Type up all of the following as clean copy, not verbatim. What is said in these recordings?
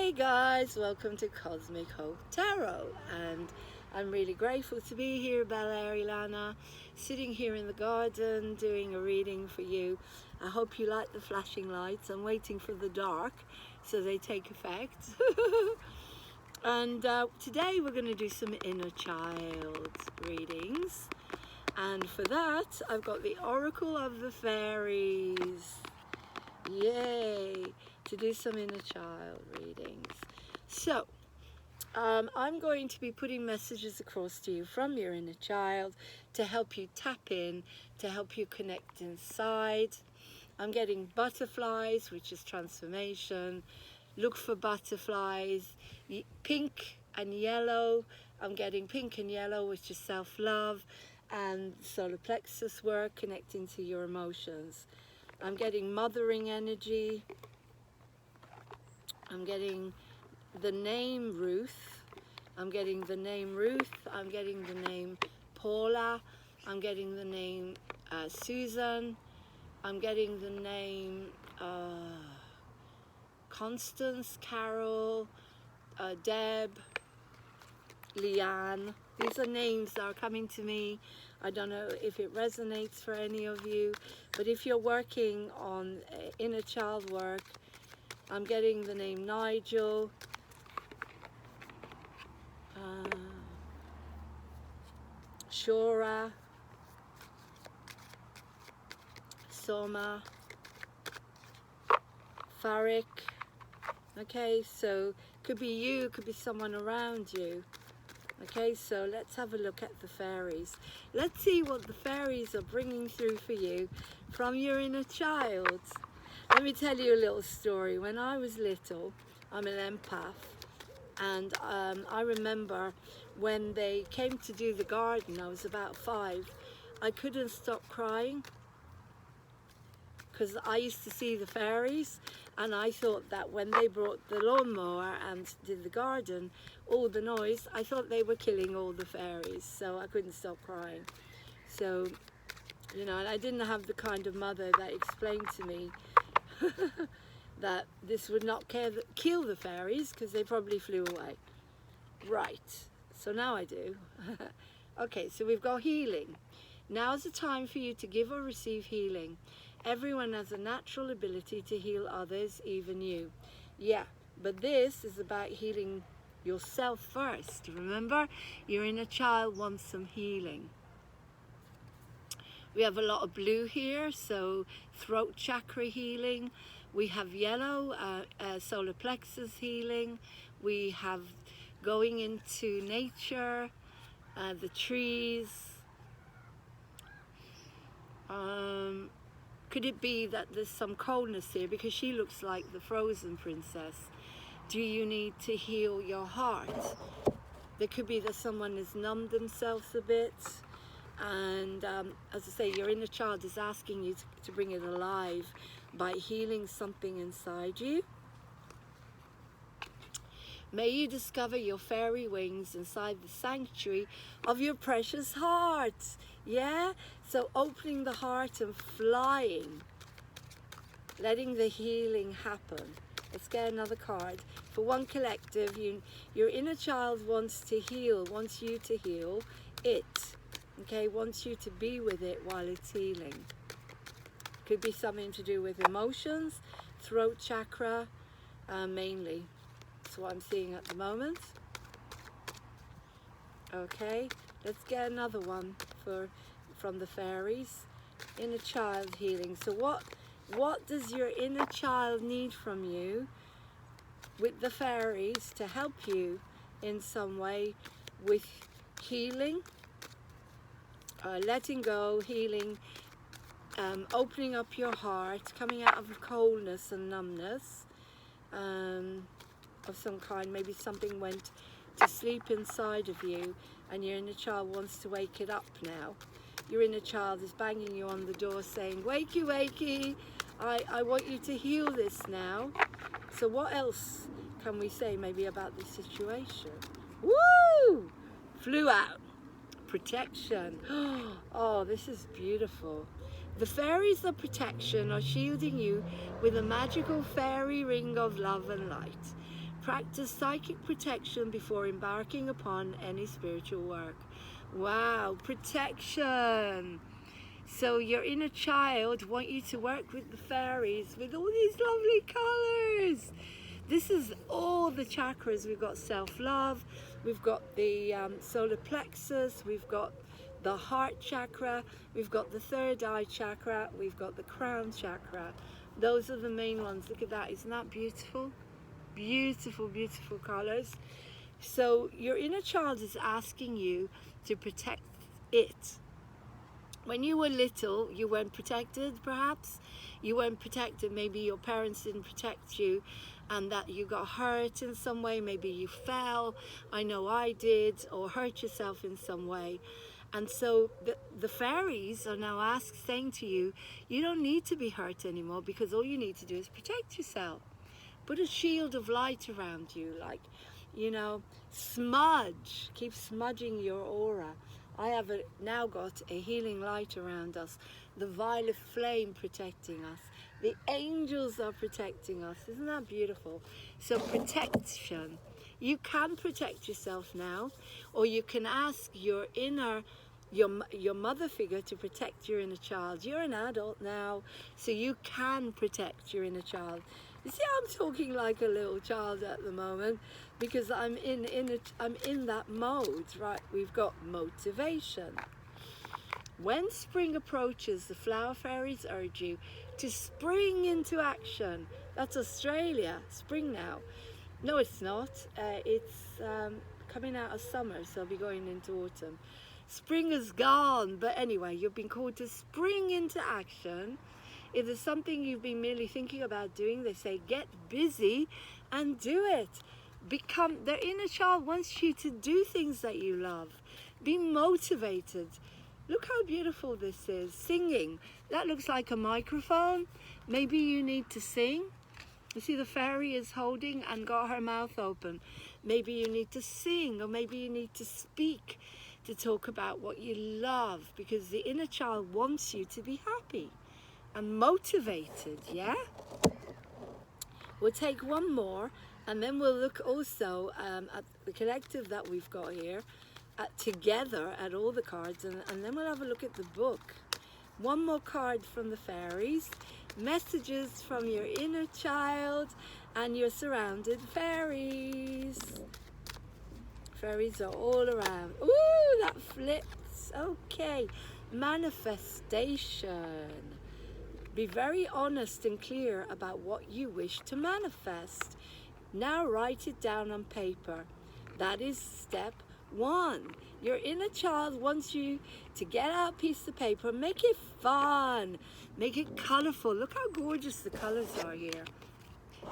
Hey guys, welcome to Cosmic Hope Tarot, and I'm really grateful to be here, bellairilana, sitting here in the garden doing a reading for you. I hope you like the flashing lights. I'm waiting for the dark so they take effect. And today we're going to do some inner child readings, and for that I've got the Oracle of the Fairies. Yay! To do some inner child readings. So I'm going to be putting messages across to you from your inner child to help you tap in, to help you connect inside. I'm getting butterflies, which is transformation. Look for butterflies. Pink and yellow. I'm getting pink and yellow, which is self-love and solar plexus work, connecting to your emotions. I'm getting mothering energy. I'm getting the name Ruth. I'm getting the name Ruth. I'm getting the name Paula. I'm getting the name Susan. I'm getting the name Constance, Carol, Deb, Leanne. These are names that are coming to me. I don't know if it resonates for any of you, but if you're working on inner child work, I'm getting the name Nigel, Shora, Soma, Farik. Okay, so could be you, could be someone around you. Okay, so let's have a look at the fairies. Let's see what the fairies are bringing through for you from your inner child. Let me tell you a little story. When I was little, I'm an empath, and I remember when they came to do the garden, I was about 5, I couldn't stop crying because I used to see the fairies, and I thought that when they brought the lawnmower and did the garden, all the noise, I thought they were killing all the fairies, so I couldn't stop crying. So, you know, and I didn't have the kind of mother that explained to me that this would not kill the fairies because they probably flew away. Right, so now I do. Okay, so we've got healing. Now's the time for you to give or receive healing. Everyone has a natural ability to heal others, even you. Yeah, but this is about healing yourself first. Remember, your inner child wants some healing. We have a lot of blue here, so throat chakra healing. We have yellow, solar plexus healing. We have going into nature, the trees. Could it be that there's some coldness here because she looks like the frozen princess? Do you need to heal your heart? There could be that someone has numbed themselves a bit, and as I say, your inner child is asking you to bring it alive by healing something inside you. May you discover your fairy wings inside the sanctuary of your precious heart. Yeah? So opening the heart and flying. Letting the healing happen. Let's get another card. For one collective, your inner child wants to heal, wants you to heal it. Okay? Wants you to be with it while it's healing. Could be something to do with emotions, throat chakra, mainly. That's what I'm seeing at the moment. Okay, let's get another one from the fairies. Inner child healing. So what does your inner child need from you with the fairies to help you in some way with healing, letting go, healing, opening up your heart, coming out of coldness and numbness of some kind? Maybe something went to sleep inside of you and your inner child wants to wake it up now. Your inner child is banging you on the door saying, wakey, wakey, I want you to heal this now. So what else can we say maybe about this situation? Woo! Flew out. Protection. Oh, this is beautiful. The fairies of protection are shielding you with a magical fairy ring of love and light. Practice psychic protection before embarking upon any spiritual work. Wow, protection. So your inner child want you to work with the fairies with all these lovely colors. This is all the chakras. We've got self-love, we've got the solar plexus, we've got the heart chakra, we've got the third eye chakra, we've got the crown chakra. Those are the main ones. Look at that. Isn't that beautiful? Beautiful, beautiful colors. So your inner child is asking you to protect it. When you were little, you weren't protected, perhaps. You weren't protected. Maybe your parents didn't protect you and that you got hurt in some way. Maybe you fell. I know I did, or hurt yourself in some way. And so the fairies are now saying to you, you don't need to be hurt anymore, because all you need to do is protect yourself. Put a shield of light around you, like, you know, smudge. Keep smudging your aura. I have now got a healing light around us, the violet flame protecting us. The angels are protecting us. Isn't that beautiful? So protection. You can protect yourself now, or you can ask your your mother figure to protect your inner child. You're an adult now, so you can protect your inner child. You see, I'm talking like a little child at the moment because I'm in that mode, right? We've got motivation. When spring approaches, the flower fairies urge you to spring into action. That's Australia, spring now. No, it's not. It's coming out of summer, so I'll be going into autumn. Spring is gone, but anyway, you've been called to spring into action. If there's something you've been merely thinking about doing, they say get busy and do it. Their inner child wants you to do things that you love. Be motivated. Look how beautiful this is. Singing. That looks like a microphone. Maybe you need to sing. You see the fairy is holding and got her mouth open. Maybe you need to sing, or maybe you need to speak, to talk about what you love, because the inner child wants you to be happy and motivated, yeah? We'll take one more, and then we'll look also at the collective that we've got here, together at all the cards, and then we'll have a look at the book. One more card from the fairies. Messages from your inner child and your surrounded fairies. Fairies are all around. Ooh, that flips. Okay. Manifestation. Be very honest and clear about what you wish to manifest. Now write it down on paper. That is step one. Your inner child wants you to get out a piece of paper, make it fun, make it colorful. Look how gorgeous the colors are here.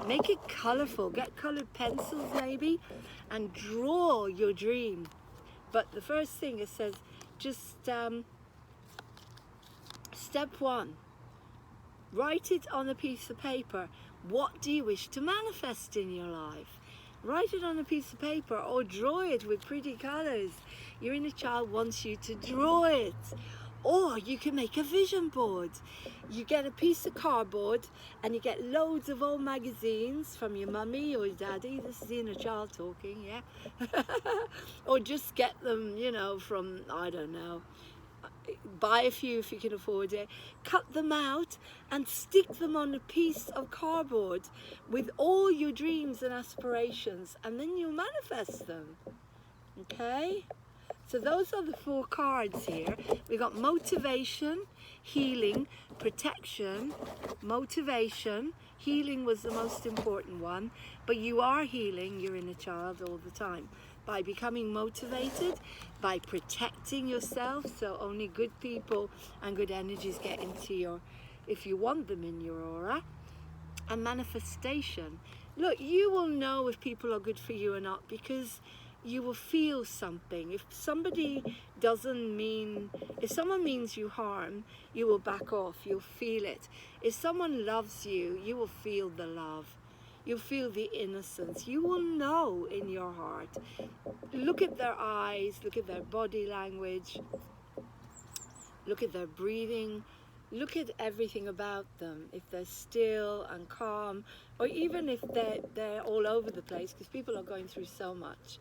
Make it colorful. Get colored pencils maybe and draw your dream. But the first thing it says, just step one, write it on a piece of paper. What do you wish to manifest in your life? Write it on a piece of paper or draw it with pretty colors. Your inner child wants you to draw it. Or you can make a vision board. You get a piece of cardboard and you get loads of old magazines from your mummy or your daddy. This is the inner child talking, yeah? Or just get them, you know, from, I don't know. Buy a few if you can afford it. Cut them out and stick them on a piece of cardboard with all your dreams and aspirations, and then you'll manifest them. Okay? So those are the 4 cards here. We got motivation, healing, protection, motivation. Healing was the most important one, but you are healing your inner child all the time by becoming motivated, by protecting yourself, so only good people and good energies get into your, if you want them in your aura. And manifestation. Look, you will know if people are good for you or not, because you will feel something. If someone means you harm, you will back off, you'll feel it. If someone loves you, you will feel the love. You'll feel the innocence. You will know in your heart. Look at their eyes, look at their body language, look at their breathing, look at everything about them. If they're still and calm, or even if they're all over the place, because people are going through so much.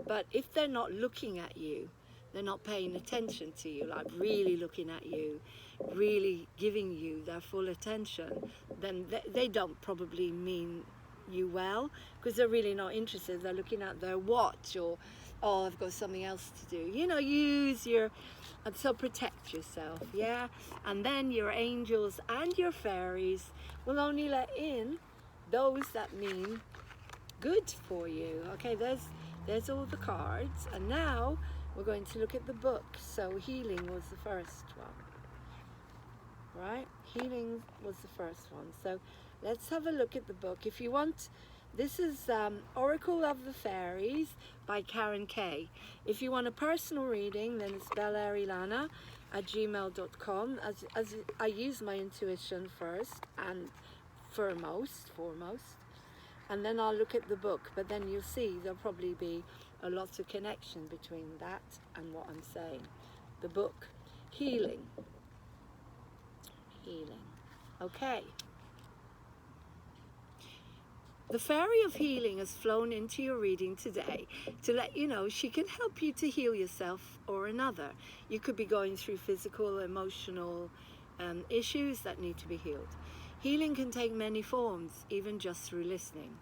But if they're not looking at you, they're not paying attention to you, like really looking at you, really giving you their full attention, then they don't probably mean you well, because they're really not interested. They're looking at their watch, or, oh, I've got something else to do. You know, use your, and so protect yourself, yeah? And then your angels and your fairies will only let in those that mean good for you. Okay, there's all the cards, and now we're going to look at the book. So healing was the first one, right? Healing was the first one. So let's have a look at the book. If you want, this is Oracle of the Fairies by Karen Kay. If you want a personal reading, then it's bellairilana at gmail.com. As I use my intuition first and foremost, and then I'll look at the book. But then you'll see there'll probably be a lot of connection between that and what I'm saying. The book, healing. Okay. The Fairy of Healing has flown into your reading today to let you know she can help you to heal yourself or another. You could be going through physical, emotional issues that need to be healed. Healing can take many forms, even just through listening.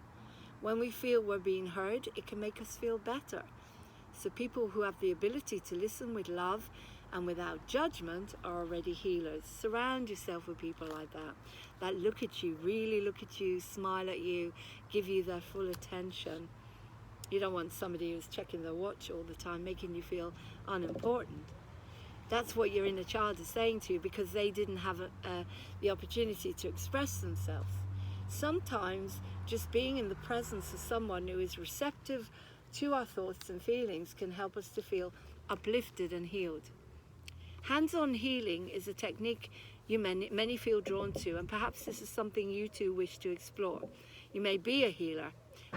When we feel we're being heard, it can make us feel better. So people who have the ability to listen with love and without judgment are already healers. Surround yourself with people like that look at you, really look at you, smile at you, give you their full attention. You don't want somebody who's checking their watch all the time, making you feel unimportant. That's what your inner child is saying to you, because they didn't have the opportunity to express themselves. Sometimes just being in the presence of someone who is receptive to our thoughts and feelings can help us to feel uplifted and healed. Hands-on healing is a technique many feel drawn to, and perhaps this is something you too wish to explore. You may be a healer.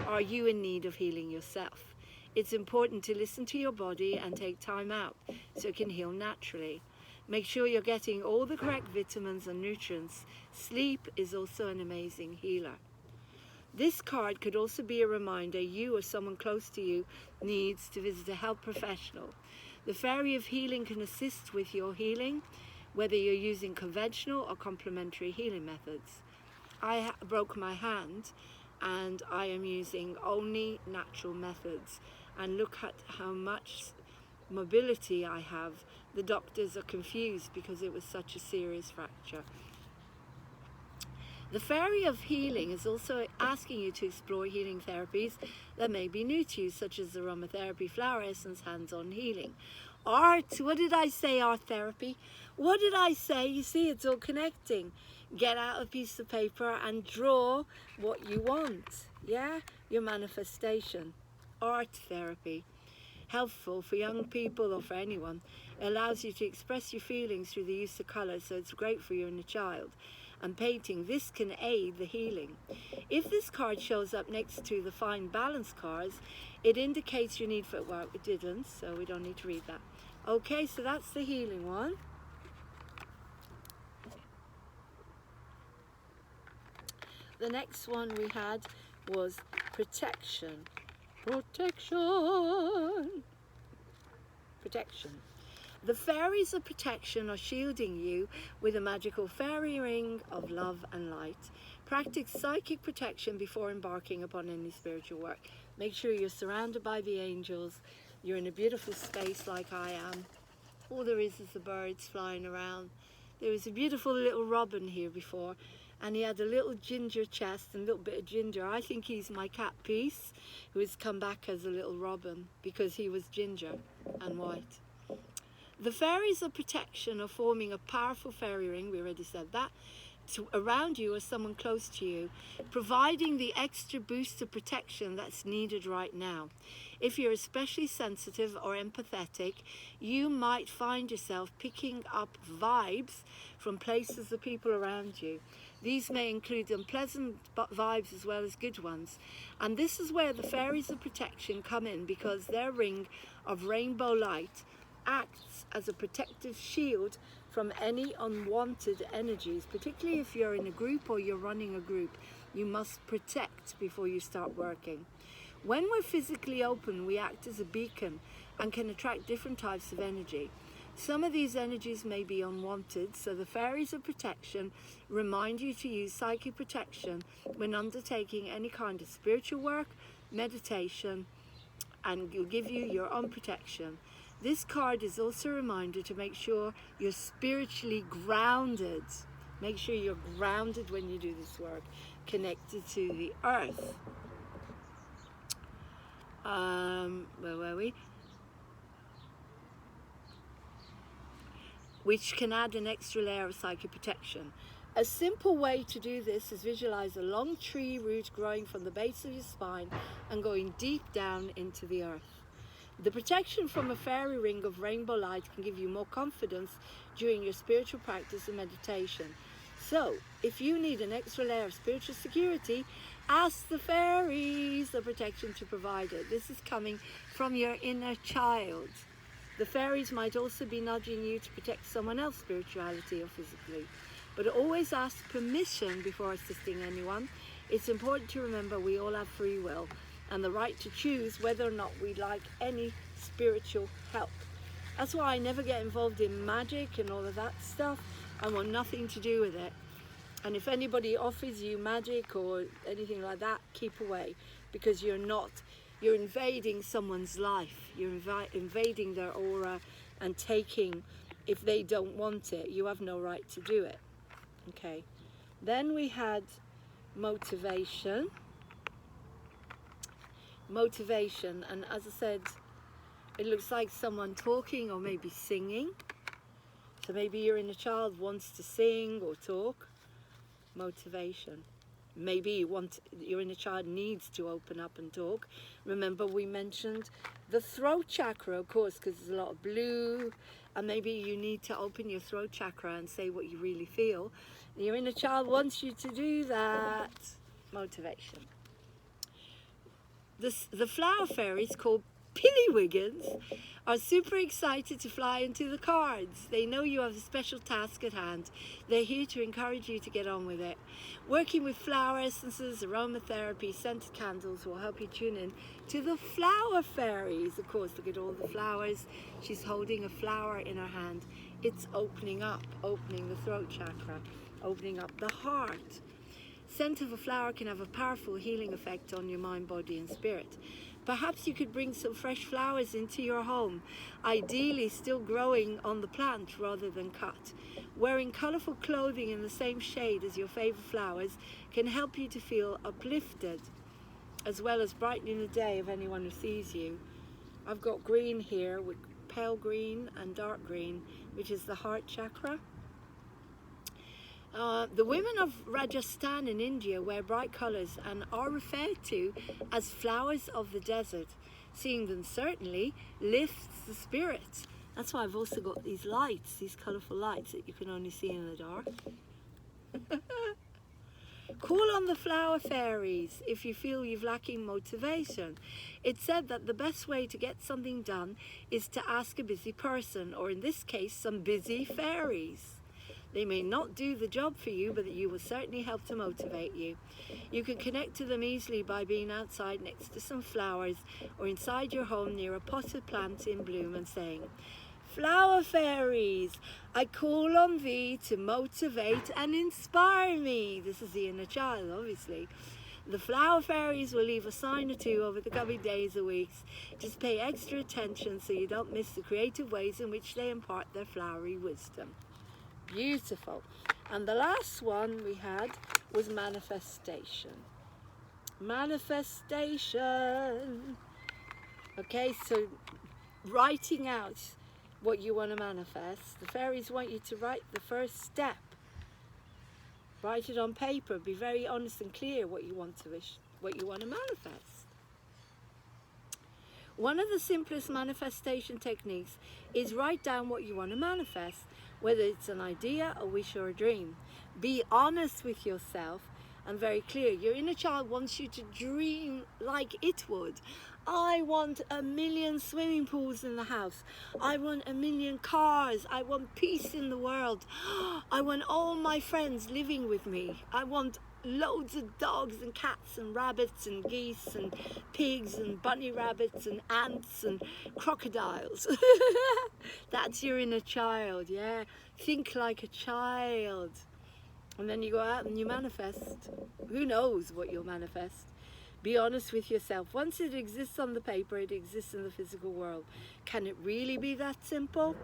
Are you in need of healing yourself? It's important to listen to your body and take time out so it can heal naturally. Make sure you're getting all the correct vitamins and nutrients. Sleep is also an amazing healer. This card could also be a reminder you or someone close to you needs to visit a health professional. The Fairy of Healing can assist with your healing, whether you're using conventional or complementary healing methods. I broke my hand and I am using only natural methods. And look at how much mobility I have. The doctors are confused because it was such a serious fracture. The Fairy of Healing is also asking you to explore healing therapies that may be new to you, such as aromatherapy, flower essence, hands-on healing. Art, what did I say? Art therapy. What did I say? You see, it's all connecting. Get out a piece of paper and draw what you want. Yeah, your manifestation. Art therapy. Helpful for young people or for anyone. It allows you to express your feelings through the use of colour, so it's great for you and a child. And painting, this can aid the healing. If this card shows up next to the fine balance cards, it indicates your need for it. Well, it didn't, so we don't need to read that. Okay, so that's the healing one. The next one we had was protection. Protection. The fairies of protection are shielding you with a magical fairy ring of love and light. Practice psychic protection before embarking upon any spiritual work. Make sure you're surrounded by the angels. You're in a beautiful space like I am. All there is the birds flying around. There was a beautiful little robin here before, and he had a little ginger chest and a little bit of ginger. I think he's my cat Peace, who has come back as a little robin because he was ginger and white. The fairies of protection are forming a powerful fairy ring, we already said that, around you or someone close to you, providing the extra boost of protection that's needed right now. If you're especially sensitive or empathetic, you might find yourself picking up vibes from places or people around you. These may include unpleasant vibes as well as good ones. And this is where the fairies of protection come in, because their ring of rainbow light acts as a protective shield from any unwanted energies, particularly if you're in a group or you're running a group. You must protect before you start working. When we're physically open, we act as a beacon and can attract different types of energy. Some of these energies may be unwanted, so the fairies of protection remind you to use psychic protection when undertaking any kind of spiritual work, meditation, and will give you your own protection. This card is also a reminder to make sure you're spiritually grounded. Make sure you're grounded when you do this work, connected to the earth. Where were we? Which can add an extra layer of psychic protection. A simple way to do this is visualize a long tree root growing from the base of your spine and going deep down into the earth. The protection from a fairy ring of rainbow light can give you more confidence during your spiritual practice and meditation. So, if you need an extra layer of spiritual security, ask the fairies of protection to provide it. This is coming from your inner child. The fairies might also be nudging you to protect someone else's spirituality or physically. But always ask permission before assisting anyone. It's important to remember we all have free will and the right to choose whether or not we like any spiritual help. That's why I never get involved in magic and all of that stuff. I want nothing to do with it. And if anybody offers you magic or anything like that, keep away, because you're invading someone's life. You're invading their aura and taking, if they don't want it, you have no right to do it. Okay. Then we had motivation. Motivation, and as I said, it looks like someone talking or maybe singing. So maybe your inner child wants to sing or talk. Motivation. Maybe your inner child needs to open up and talk. Remember, we mentioned the throat chakra, of course, because there's a lot of blue, and maybe you need to open your throat chakra and say what you really feel. Your inner child wants you to do that. Motivation. The flower fairies, called Pillywiggins, are super excited to fly into the cards. They know you have a special task at hand. They're here to encourage you to get on with it. Working with flower essences, aromatherapy, scented candles will help you tune in to the flower fairies. Of course, look at all the flowers. She's holding a flower in her hand. It's opening the throat chakra, opening up the heart. Scent of a flower can have a powerful healing effect on your mind, body, and spirit. Perhaps you could bring some fresh flowers into your home, ideally still growing on the plant rather than cut. Wearing colorful clothing in the same shade as your favorite flowers can help you to feel uplifted, as well as brightening the day of anyone who sees you. I've got green here, with pale green and dark green, which is the heart chakra. The women of Rajasthan in India wear bright colors and are referred to as flowers of the desert. Seeing them certainly lifts the spirits. That's why I've also got these lights, these colorful lights that you can only see in the dark. Call on the flower fairies if you feel you're lacking motivation. It's said that the best way to get something done is to ask a busy person, or in this case, some busy fairies. They may not do the job for you, but you will certainly help to motivate you. You can connect to them easily by being outside next to some flowers or inside your home near a potted plant in bloom and saying, "Flower fairies, I call on thee to motivate and inspire me." This is the inner child, obviously. The flower fairies will leave a sign or two over the coming days or weeks. Just pay extra attention so you don't miss the creative ways in which they impart their flowery wisdom. Beautiful. And the last one we had was manifestation. Manifestation. Okay, so writing out what you want to manifest. The fairies want you to write the first step. Write it on paper. Be very honest and clear what you want to manifest. One of the simplest manifestation techniques is write down what you want to manifest, whether it's an idea, a wish, or a dream. Be honest with yourself and very clear. Your inner child wants you to dream like it would. I want 1,000,000 swimming pools in the house. I want 1,000,000 cars. I want peace in the world. I want all my friends living with me. I want loads of dogs and cats and rabbits and geese and pigs and bunny rabbits and ants and crocodiles. That's your inner child, yeah. Think like a child. And then you go out and you manifest. Who knows what you'll manifest? Be honest with yourself. Once it exists on the paper, it exists in the physical world. Can it really be that simple?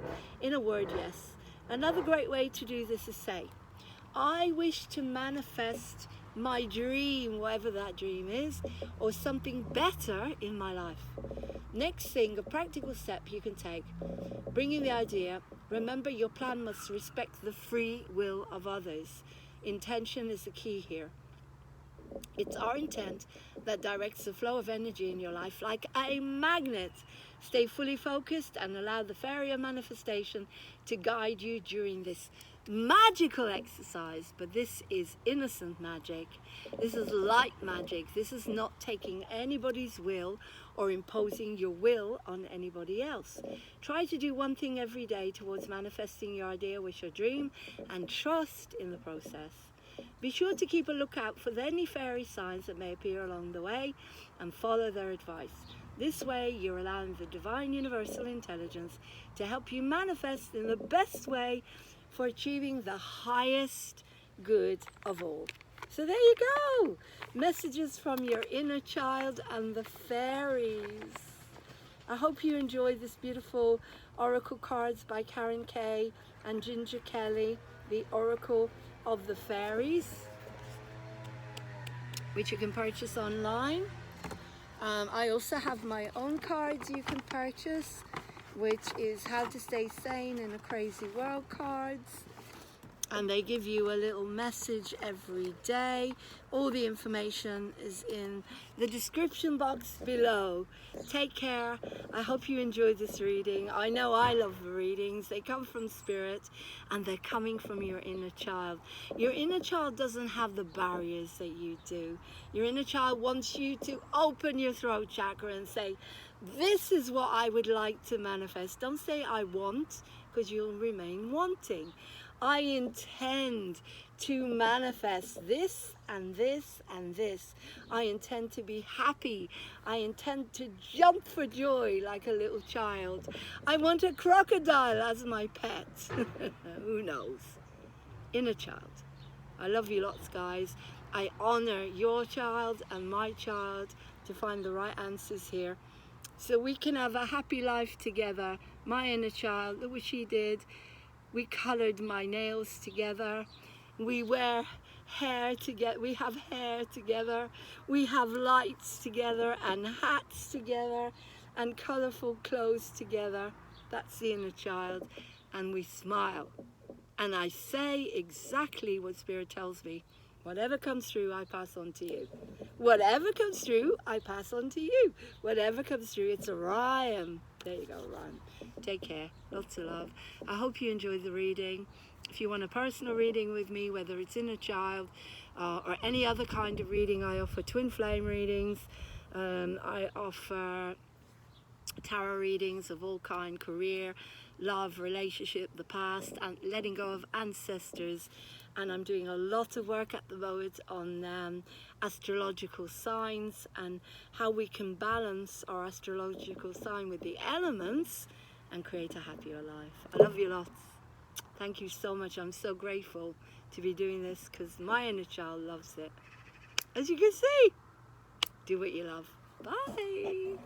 In a word, yes. Another great way to do this is say, I wish to manifest my dream, whatever that dream is, or something better in my life. Next thing, a practical step you can take, bring in the idea. Remember, your plan must respect the free will of others. Intention is the key here. It's our intent that directs the flow of energy in your life like a magnet. Stay fully focused and allow the fairy of manifestation to guide you during this magical exercise. But this is innocent magic. This is light magic. This is not taking anybody's will or imposing your will on anybody else. Try to do one thing every day towards manifesting your idea, wish, or dream, and trust in the process. Be sure to keep a lookout for any fairy signs that may appear along the way and follow their advice. This way, you're allowing the divine universal intelligence to help you manifest in the best way for achieving the highest good of all. So there you go. Messages from your inner child and the fairies. I hope you enjoyed this beautiful oracle cards by Karen Kay and Ginger Kelly, the Oracle of the Fairies, which you can purchase online. I also have my own cards you can purchase, which is How to Stay Sane in a Crazy World cards. And they give you a little message every day. All the information is in the description box below. Take care. I hope you enjoyed this reading. I know I love the readings. They come from spirit and they're coming from your inner child. Your inner child doesn't have the barriers that you do. Your inner child wants you to open your throat chakra and say, this is what I would like to manifest. Don't say I want, because you'll remain wanting. I intend to manifest this and this and this. I intend to be happy. I intend to jump for joy like a little child. I want a crocodile as my pet. Who knows? Inner child. I love you lots, guys. I honor your child and my child to find the right answers here, so we can have a happy life together. My inner child, look what she did. We colored my nails together. We wear hair together. We have hair together. We have lights together and hats together and colorful clothes together. That's the inner child. And we smile. And I say exactly what Spirit tells me. Whatever comes through, I pass on to you. Whatever comes through, I pass on to you. Whatever comes through, it's a rhyme. There you go, rhyme. Take care. Lots of love. I hope you enjoyed the reading. If you want a personal reading with me, whether it's inner child or any other kind of reading, I offer twin flame readings. I offer tarot readings of all kind, career, love, relationship, the past, and letting go of ancestors. And I'm doing a lot of work at the moment on astrological signs and how we can balance our astrological sign with the elements and create a happier life. I love you lots. Thank you so much. I'm so grateful to be doing this because my inner child loves it. As you can see, do what you love. Bye.